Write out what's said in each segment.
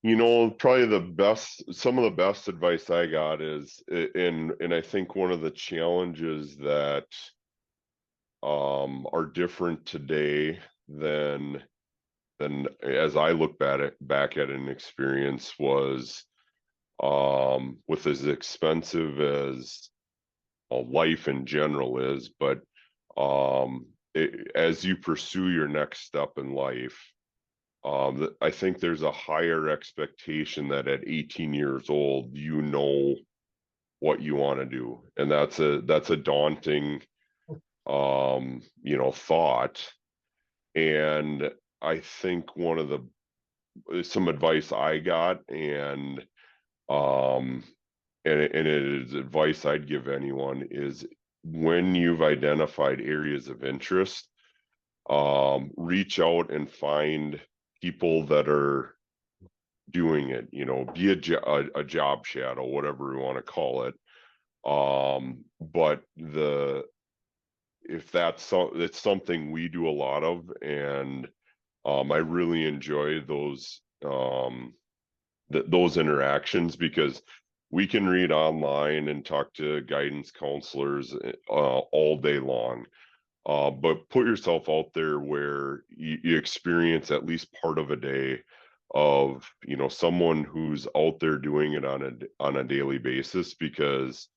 Probably some of the best advice I got is, and I think one of the challenges that are different today than as I look back at an experience was with as expensive as life in general is, but as you pursue your next step in life, I think there's a higher expectation that at 18 years old, what you want to do. And that's a daunting, thought. And I think some advice I got um, and it is advice I'd give anyone is when you've identified areas of interest, reach out and find people that are doing it, be a job shadow, whatever we want to call it. But if it's something we do a lot of, and I really enjoy those interactions because we can read online and talk to guidance counselors all day long. But put yourself out there where you experience at least part of a day of, someone who's out there doing it on a daily basis. Because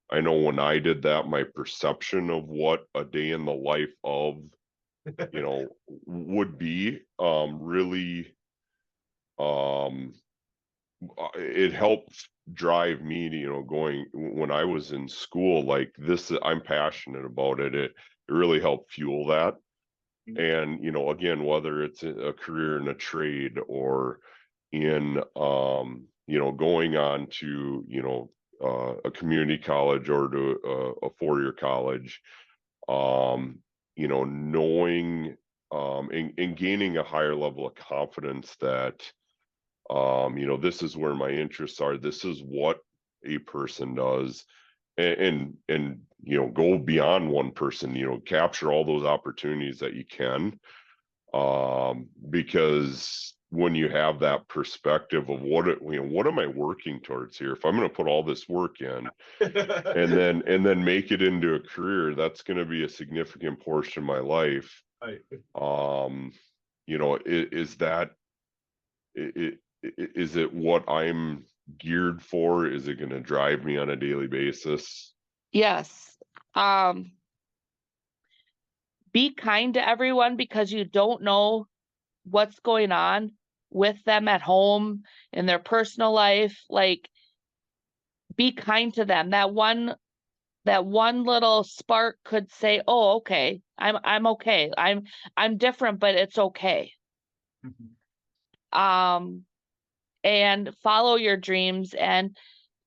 I know when I did that, my perception of what a day in the life of, would be, really, um, it helped drive me to, going when I was in school, like this, I'm passionate about it. It really helped fuel that. And, again, whether it's a career in a trade or in, going on to, a community college or to a four-year college, knowing, and gaining a higher level of confidence that, this is where my interests are. This is what a person does. And go beyond one person, capture all those opportunities that you can. Because when you have that perspective of what am I working towards here? If I'm going to put all this work in and then make it into a career, that's going to be a significant portion of my life. Right. Is that is it what I'm geared for? Is it going to drive me on a daily basis? Yes. Be kind to everyone because you don't know what's going on with them at home in their personal life. Like, be kind to them. That one little spark could say, "Oh, okay, I'm okay. I'm different, but it's okay." Um, and follow your dreams. And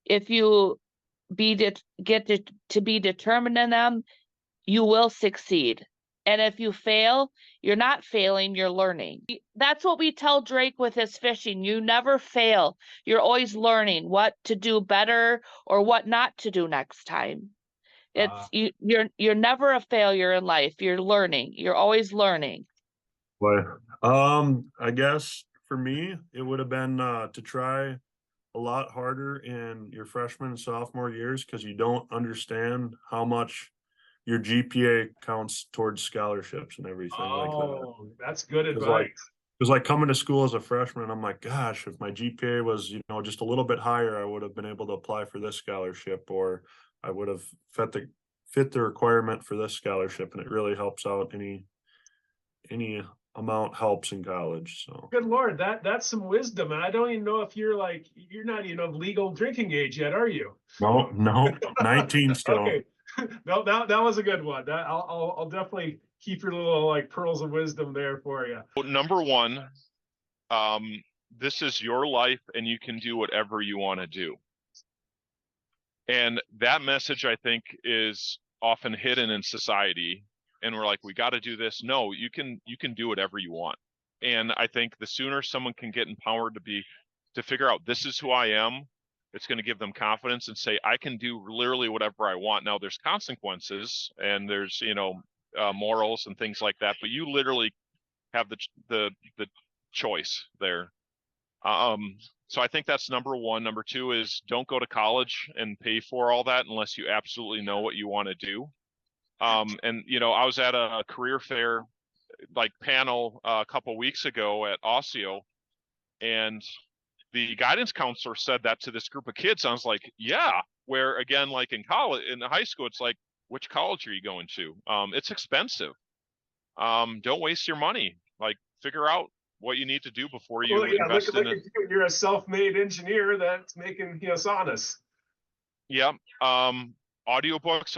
if you get to be determined in them, you will succeed. And if you fail, you're not failing, you're learning. That's what we tell Drake with his fishing. You never fail. You're always learning what to do better or what not to do next time. You're never a failure in life. You're learning. You're always learning. Well, I guess for me, it would have been to try a lot harder in your freshman and sophomore years because you don't understand how much your GPA counts towards scholarships and everything like that. Oh, that's good Because advice. like coming to school as a freshman, I'm like, gosh, if my GPA was, just a little bit higher, I would have been able to apply for this scholarship, or I would have fit the requirement for this scholarship, and it really helps out. Any amount helps in college. So Good Lord, that's some wisdom. And I don't even know if you're not even of legal drinking age yet, are you? no, 19 still. Okay. No, that was a good one. I'll definitely keep your little like pearls of wisdom there for you. Number one, this is your life and you can do whatever you want to do. And that message, I think, is often hidden in society. And we're like, we got to do this. No, you can do whatever you want. And I think the sooner someone can get empowered to figure out this is who I am, it's going to give them confidence and say, I can do literally whatever I want. Now there's consequences and there's, morals and things like that, but you literally have the choice there. So I think that's number one. Number two is don't go to college and pay for all that unless you absolutely know what you want to do. And you know, I was at a career fair like panel a couple weeks ago at Osseo, and the guidance counselor said that to this group of kids. I was like, yeah, where again, like in college, in high school, it's like, which college are you going to? It's expensive. Don't waste your money. Like figure out what you need to do before you Well, yeah, invest look in at it. you. You're a self-made engineer that's making, saunas. Yeah. Audiobooks.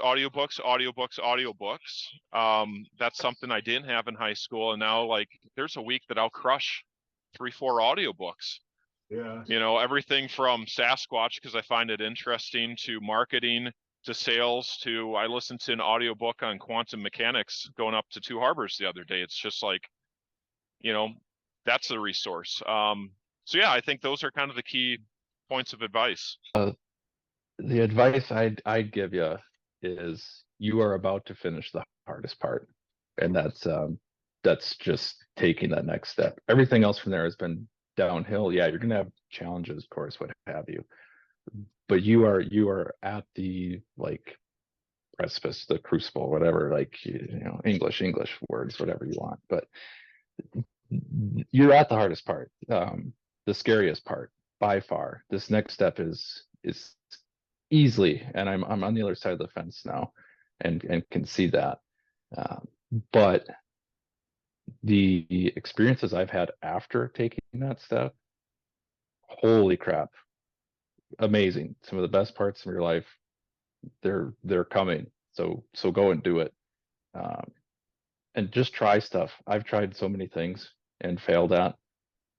That's something I didn't have in high school. And now like there's a week that I'll crush 3-4 audiobooks. Yeah. You know, everything from Sasquatch, because I find it interesting, to marketing, to sales, to I listened to an audiobook on quantum mechanics going up to Two Harbors the other day. It's just like, you know, that's a resource. So yeah, I think those are kind of the key points of advice. The advice I'd give you is you are about to finish the hardest part, and that's just taking that next step. Everything else from there has been downhill. Yeah, you're gonna have challenges, of course, what have you, but you are at the like precipice, the crucible, whatever, like English words, whatever you want, but you're at the hardest part, the scariest part by far. This next step is easily, and I'm on the other side of the fence now, and can see that. But the experiences I've had after taking that step, holy crap, amazing. Some of the best parts of your life, they're coming. So go and do it, and just try stuff. I've tried so many things and failed at.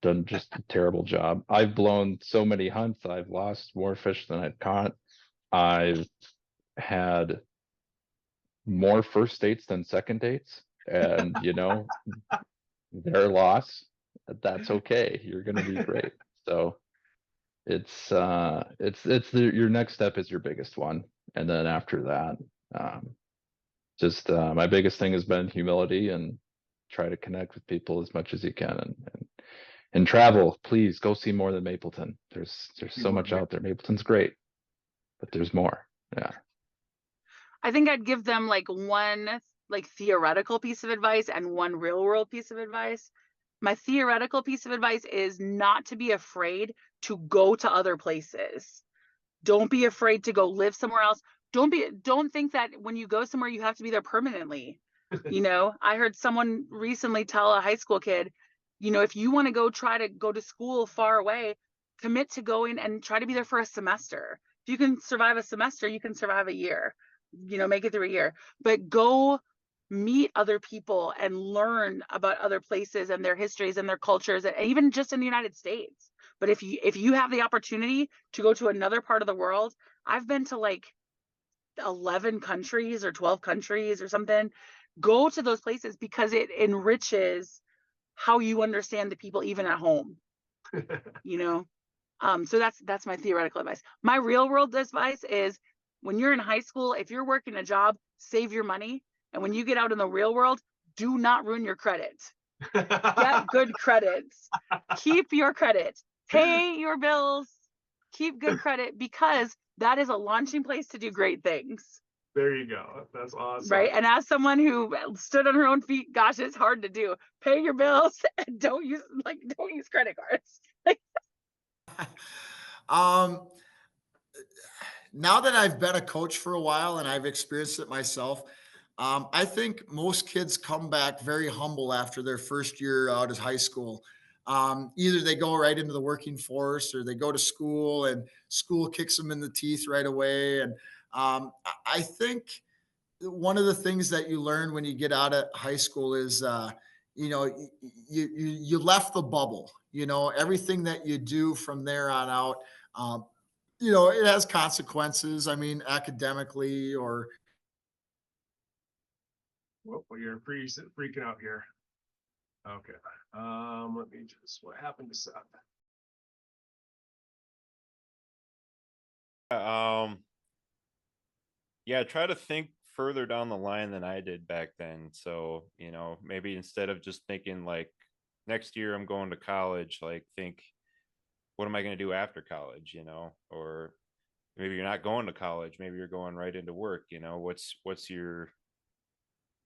Done just a terrible job. I've blown so many hunts. I've lost more fish than I've caught. I've had more first dates than second dates, and their loss, that's okay. You're gonna be great. So it's your next step is your biggest one, and then after that, just my biggest thing has been humility, and try to connect with people as much as you can, and travel. Please go see more than Mapleton. There's so much out there. Mapleton's great, but there's more. Yeah. I think I'd give them like one like theoretical piece of advice and one real world piece of advice. My theoretical piece of advice is not to be afraid to go to other places. Don't be afraid to go live somewhere else. Don't think that when you go somewhere you have to be there permanently. I heard someone recently tell a high school kid, if you want to try to go to school far away, commit to going and try to be there for a semester. If you can survive a semester, you can survive a year. Make it through a year, but go meet other people and learn about other places and their histories and their cultures, and even just in the United States. But if you have the opportunity to go to another part of the world, I've been to like 11 countries or 12 countries or something. Go to those places because it enriches how you understand the people even at home. So that's my theoretical advice. My real world advice is, when you're in high school, if you're working a job, save your money. And when you get out in the real world, do not ruin your credit. Get good credits. Keep your credit. Pay your bills. Keep good credit, because that is a launching place to do great things. There you go. That's awesome. Right. And as someone who stood on her own feet, gosh, it's hard to do. Pay your bills and don't use credit cards. Now that I've been a coach for a while and I've experienced it myself, I think most kids come back very humble after their first year out of high school. Either they go right into the working force, or they go to school and school kicks them in the teeth right away. And I think one of the things that you learn when you get out of high school is, you left the bubble. Everything that you do from there on out, it has consequences. I mean, academically or. Well, you're freaking out here. Okay. Let me just, what happened to Seth? Yeah, try to think further down the line than I did back then. So, maybe instead of just thinking like next year I'm going to college, like think what am I going to do after college, or maybe you're not going to college, maybe you're going right into work, what's your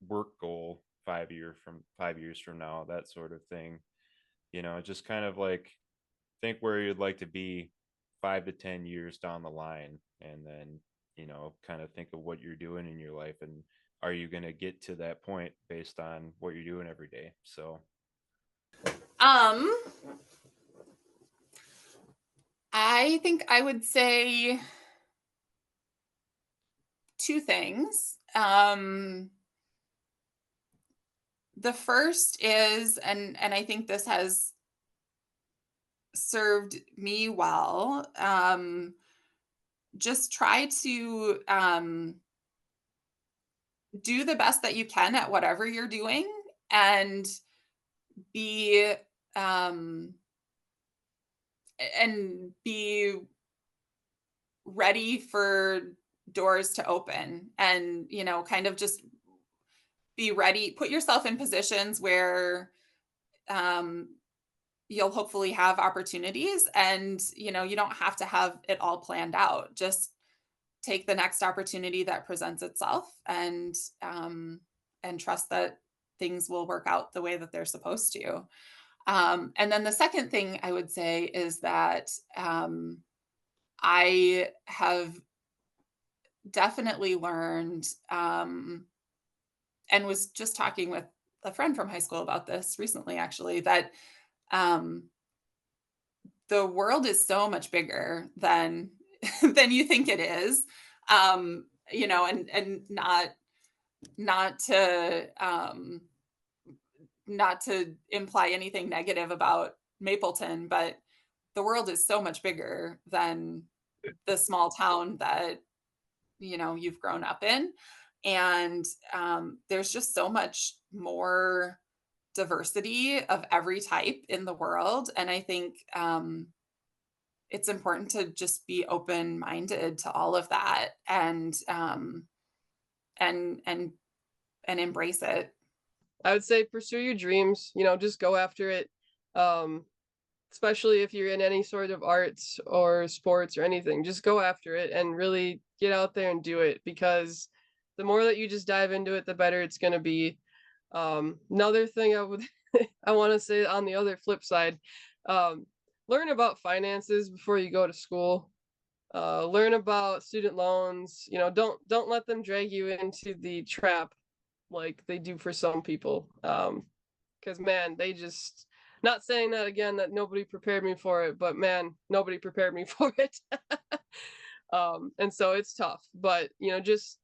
work goal 5 years from now, that sort of thing. Just kind of like think where you'd like to be 5 to 10 years down the line, and then kind of think of what you're doing in your life, and are you going to get to that point based on what you're doing every day. So I think I would say two things. The first is, and I think this has served me well, just try to do the best that you can at whatever you're doing, and be ready for doors to open, and kind of just be ready, put yourself in positions where you'll hopefully have opportunities, and you don't have to have it all planned out. Just take the next opportunity that presents itself, and trust that things will work out the way that they're supposed to. And then the second thing I would say is that I have definitely learned, and was just talking with a friend from high school about this recently, actually, that the world is so much bigger than you think it is. And not to imply anything negative about Mapleton, but the world is so much bigger than the small town that you've grown up in. And there's just so much more diversity of every type in the world. And I think it's important to just be open-minded to all of that, and embrace it. I would say pursue your dreams, just go after it. Especially if you're in any sort of arts or sports or anything, just go after it and really get out there and do it, because the more that you just dive into it, the better it's going to be. Another thing I want to say on the other flip side, learn about finances before you go to school. Learn about student loans. Don't let them drag you into the trap like they do for some people. Because man, they just, not saying that again, that nobody prepared me for it, but man, nobody prepared me for it. And so it's tough, but just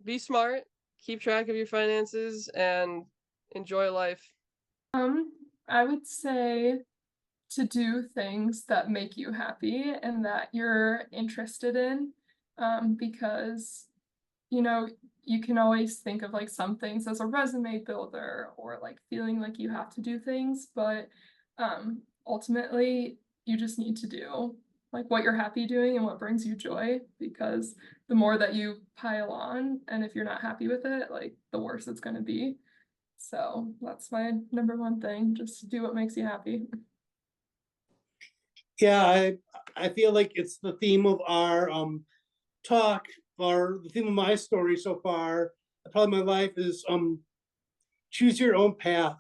be smart, keep track of your finances, and enjoy life. I would say to do things that make you happy and that you're interested in, because you can always think of like some things as a resume builder, or like feeling like you have to do things, but ultimately you just need to do like what you're happy doing and what brings you joy, because the more that you pile on, and if you're not happy with it, like the worse it's going to be. So that's my number one thing, just do what makes you happy. Yeah, I feel like it's the theme of our talk, or the theme of my story so far, probably my life, is choose your own path.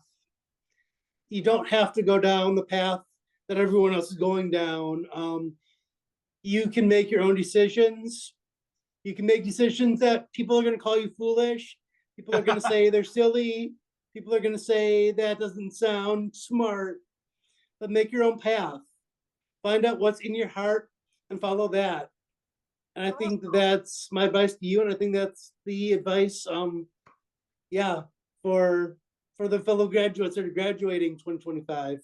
You don't have to go down the path that everyone else is going down. You can make your own decisions. You can make decisions that people are going to call you foolish. People are going to say they're silly. People are going to say that doesn't sound smart. But make your own path. Find out what's in your heart and follow that. And I think that's my advice to you, and I think that's the advice, for the fellow graduates that are graduating 2025.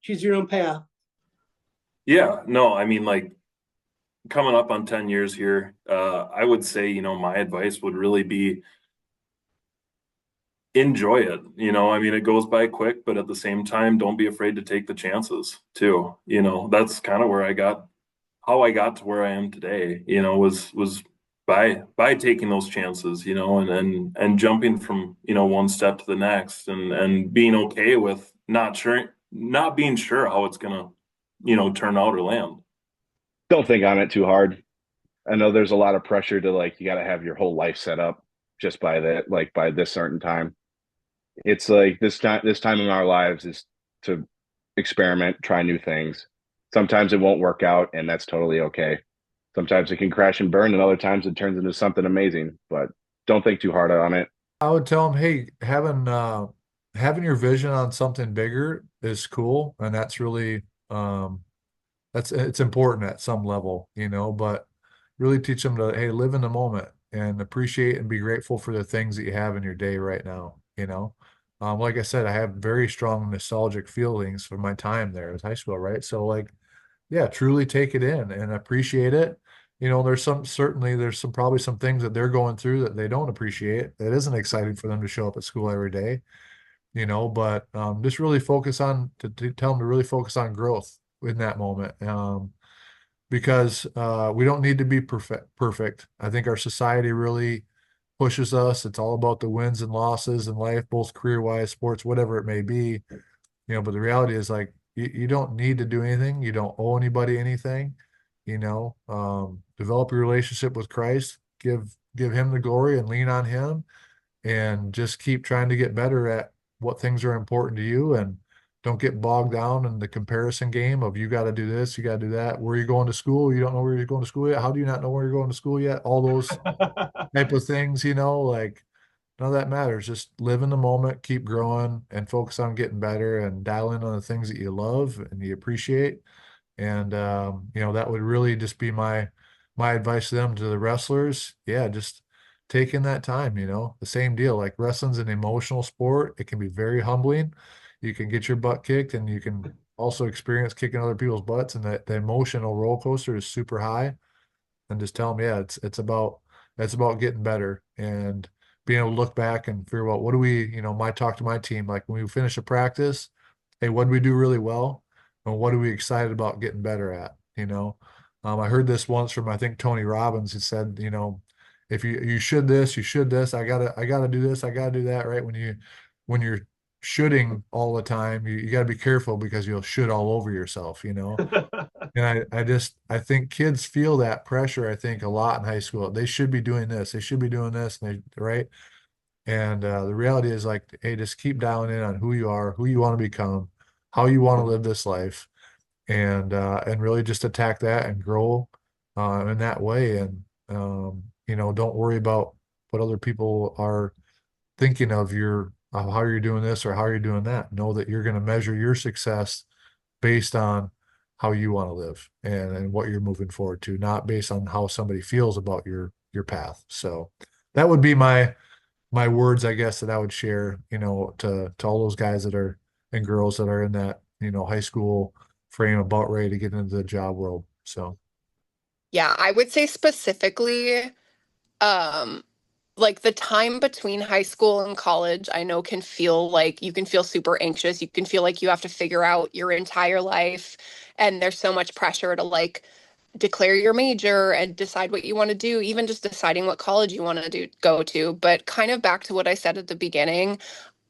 Choose your own path. Yeah, no, I mean, like, coming up on 10 years here, I would say, my advice would really be enjoy it. I mean, it goes by quick, but at the same time, don't be afraid to take the chances too. That's kind of where how I got to where I am today, was by taking those chances, and jumping from, one step to the next, and being okay with not being sure how it's gonna turn out or land. Don't think on it too hard. I know there's a lot of pressure to like, you got to have your whole life set up just by that, like by this certain time. It's like this time in our lives is to experiment, try new things. Sometimes it won't work out, and that's totally okay. Sometimes it can crash and burn, and other times it turns into something amazing. But don't think too hard on it. I would tell them, hey, having your vision on something bigger is cool, and that's really it's important at some level, but really teach them to, hey, live in the moment and appreciate and be grateful for the things that you have in your day right now. Like I said, I have very strong nostalgic feelings for my time there as high school, right? So like, yeah, truly take it in and appreciate it. There's probably some things that they're going through that they don't appreciate. That isn't exciting for them to show up at school every day, but just really focus on to tell them to really focus on growth in that moment. Because we don't need to be perfect. I think our society really pushes us. It's all about the wins and losses in life, both career-wise, sports, whatever it may be. But the reality is like you don't need to do anything. You don't owe anybody anything. Develop your relationship with Christ, give him the glory and lean on him, and just keep trying to get better at what things are important to you, and don't get bogged down in the comparison game of you got to do this, you got to do that. Where are you going to school? You don't know where you're going to school yet. How do you not know where you're going to school yet? All those type of things, like none of that matters. Just live in the moment, keep growing, and focus on getting better, and dial in on the things that you love and you appreciate. And that would really just be my advice to them, to the wrestlers. Yeah, just taking that time. The same deal. Like wrestling's an emotional sport. It can be very humbling. You can get your butt kicked, and you can also experience kicking other people's butts, and the emotional roller coaster is super high. And just tell them, yeah, it's about getting better and being able to look back and figure out what do we, talk to my team, like when we finish a practice, hey, what did we do really well? And what are we excited about getting better at? I heard this once from, I think, Tony Robbins. He said, if you should this, I gotta do this, I gotta do that, right? When you're shoulding all the time, you got to be careful because you'll should all over yourself, And I think kids feel that pressure, I think, a lot in high school. They should be doing this, and right? And the reality is like, hey, just keep dialing in on who you are, who you want to become, how you want to live this life, and really just attack that and grow in that way. And don't worry about what other people are thinking of how you're doing this or how you're doing that. Know that you're going to measure your success based on how you want to live and what you're moving forward to, not based on how somebody feels about your path. So that would be my words, I guess, that I would share, to all those guys that are and girls that are in that, high school frame, about ready to get into the job world. So yeah, I would say specifically, like the time between high school and college, I know can feel like you can feel super anxious. You can feel like you have to figure out your entire life, and there's so much pressure to like declare your major and decide what you want to do, even just deciding what college you want to go to. But kind of back to what I said at the beginning,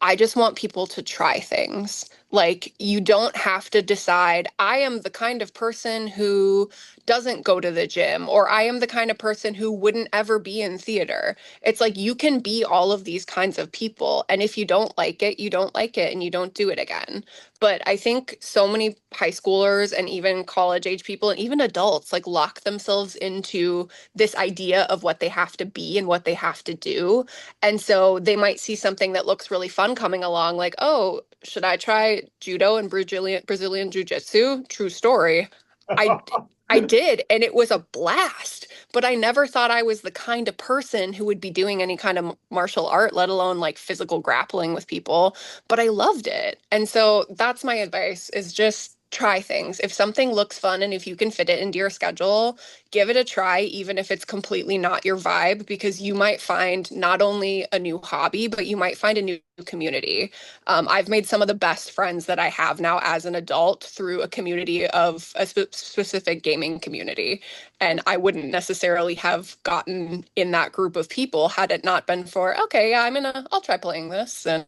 I just want people to try things. Like, you don't have to decide, I am the kind of person who doesn't go to the gym, or I am the kind of person who wouldn't ever be in theater. It's like you can be all of these kinds of people. And if you don't like it, you don't like it, and you don't do it again. But I think so many high schoolers and even college age people and even adults like lock themselves into this idea of what they have to be and what they have to do. And so they might see something that looks really fun coming along, like, oh, should I try judo and Brazilian jiu-jitsu? True story. I did, and it was a blast, but I never thought I was the kind of person who would be doing any kind of martial art, let alone like physical grappling with people, but I loved it. And so that's my advice, is just try things. If something looks fun and if you can fit it into your schedule, give it a try, even if it's completely not your vibe, because you might find not only a new hobby, but you might find a new community. I've made some of the best friends that I have now as an adult through a community of a specific gaming community. And I wouldn't necessarily have gotten in that group of people had it not been for, okay, yeah, I'll try playing this, and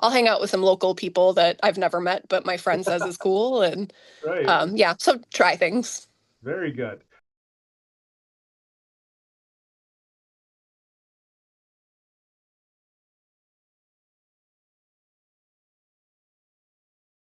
I'll hang out with some local people that I've never met, but my friend says is cool. And Right. yeah, so try things. Very good.